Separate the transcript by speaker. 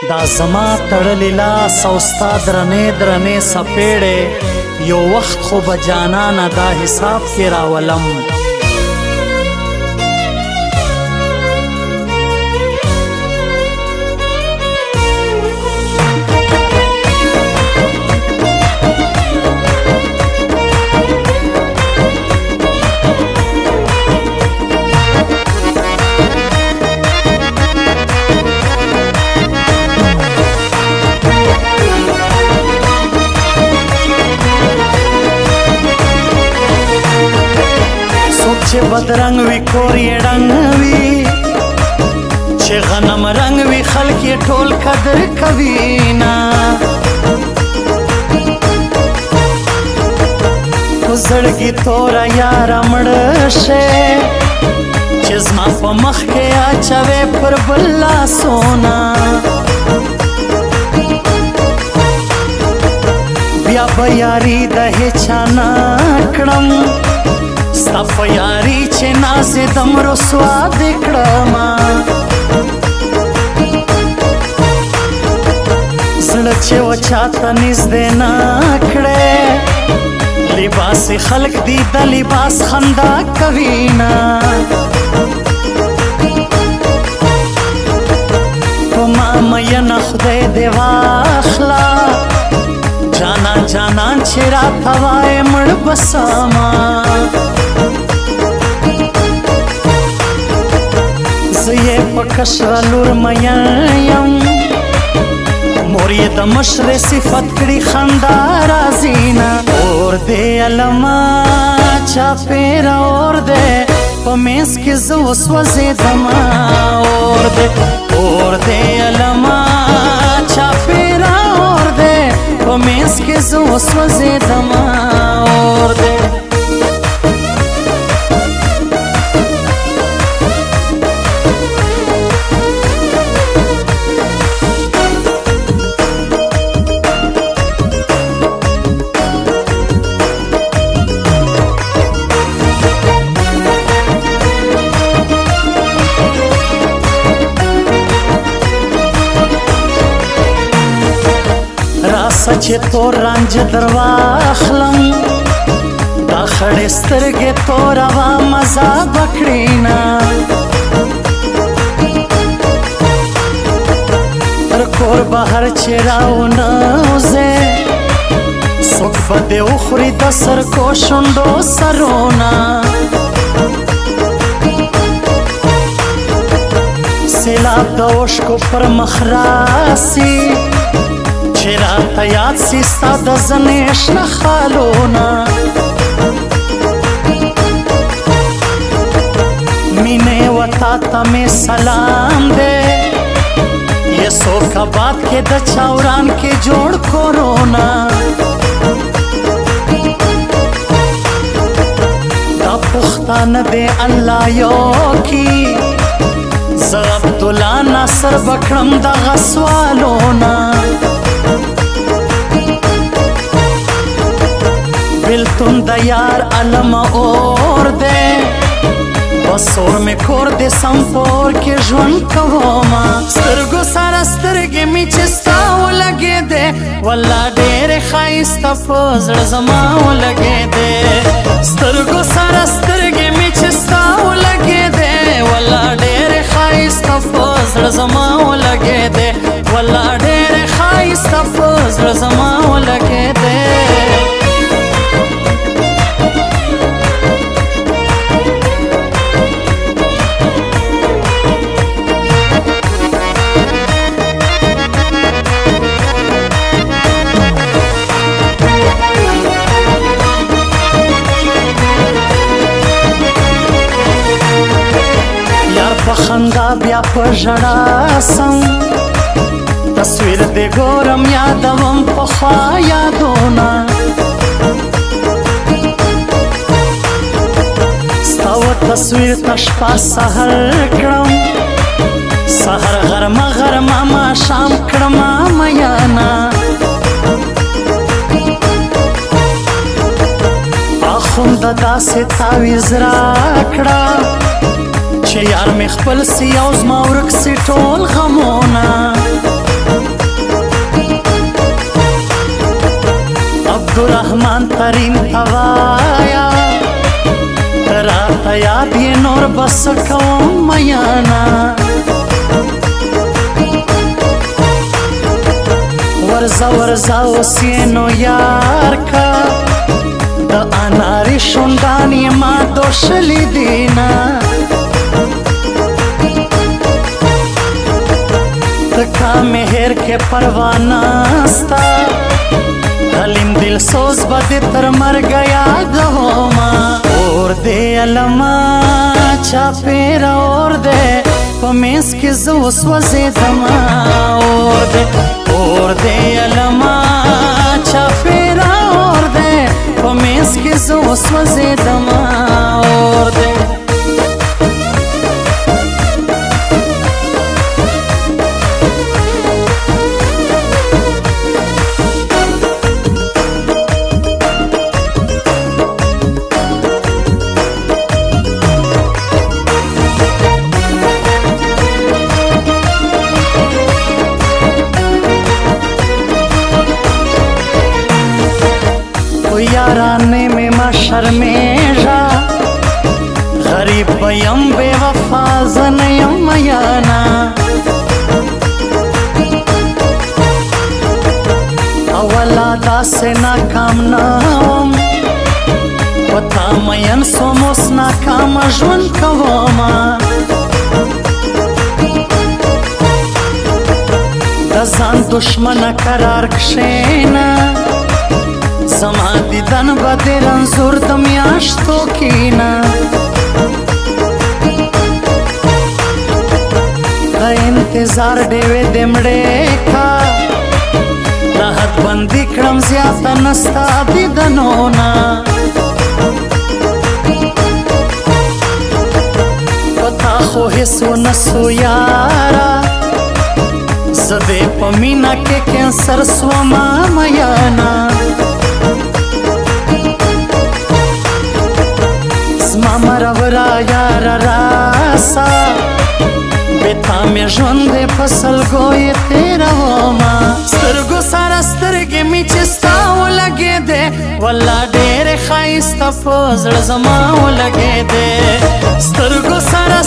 Speaker 1: دا زما تړلی لاس او ستا درنې درنې څپېړې یو وخت خو به جانانه دا حساب کې راولم چې بدرنګ وي کور یې ړنګ وي چې غنم رنګ وي خلک یې ټول قدر کوي نه په زړګي توره یاره مړه شې چې زما په مخ کې اچوې پر بل لاسونه بیا به یاري د هیچا نه کړم ستا په یاري چې نازېدم رسوا دې کړمه زړه چې و چاته نږدې نه کړې لباس خلک دي د لباس خندا کوي نه په ما مینه خدای دې واخله جانا جانان چې راته وایې مړ بسمه زه یې په کشره لور مین یم مور یې د مشرې صفت کړي خندا راځي نه اور دې علما چاپېره اور دې په منځ کې زه وسوځېدمه اور دې علما چاپېره اور دې په منځ کې زه وسوځېدمه اور دې چې تور رانجه در واخلم دا خړې سترګې توره وه مزه به کړي نه تر کور بهر چې راونوځې څوک به دې وخوري د سرکو شونډو سرونه سیلاب د اوښکو پر مخ راسي چې راته یاد سي ستا د زنې شنه خالونه مینې وتا ته مې سلام دی یسوکاباد کې د چاوران کې جوړ کورونه دا پښتانه دی الله یو کی زه عبدالله ناصر بکړم دغه سوالونه بلتون د یار علم اور دې بس اور مې کور دې سم پور کې ژوند کومه سترګو سره سترګې مې چې ستا ولګېدې والله ډېرې ښایسته په زړه زما ولګېدې سترګو سره سترګې مې چې ستا ولګېدې والله ډېرې ښایسته په زړه زما ولګېدې والله ډېرې ښایسته په زړه زما ولګېدې خندا بیا په ژړا سم تصویر دې ګورم یادوم پخوا یادونه ستا و تصویر ته شپه سحر کړم سحر غرمه غرمه ماښام کړمه میانه آخونده داسې تاویز راکړه چې یار مې خپل سی او زما ورک سی ټول غمونه ترین توایا راته یاد یې نور بس کوم میانا ورزا ورزا اوس یې نو یار کا د اناري شونډان یې ما دوشلي دینا تکا مهر کے پروانہ ستا حلیم دل سوز بدی تر مر گیا دہوما اور دے علما چاپیرا اور دے پمیس کی زوس وزی دما اور دے علما چاپیرا اور دے پمیس کی زوس وزی دما اور دے याराने में माँ शर्मेशा गरीब बयम बेवफा ज़नयम मयाना अवला दा से नाकाम नाम पता मयन सोमोस नाकाम अजवन कवमा दजान दुश्मन करार कशेना زما دیدن با دیر انزور دمیاشتو کینا دا انتظار دیوے دمڑے کا راحت بندی کرم زیادہ نستا دیدنونا پتا خو حسو نسو یارا زدے پمینا کے کینسر سوما میانا مرورا یار راسا بیتا میں ژوند فصل گوئی تیرا وما سترگو سارا سترگی می چستا ولگی دے والله ډیر ښایسته په زړه زما ولگی دے سترگو سارا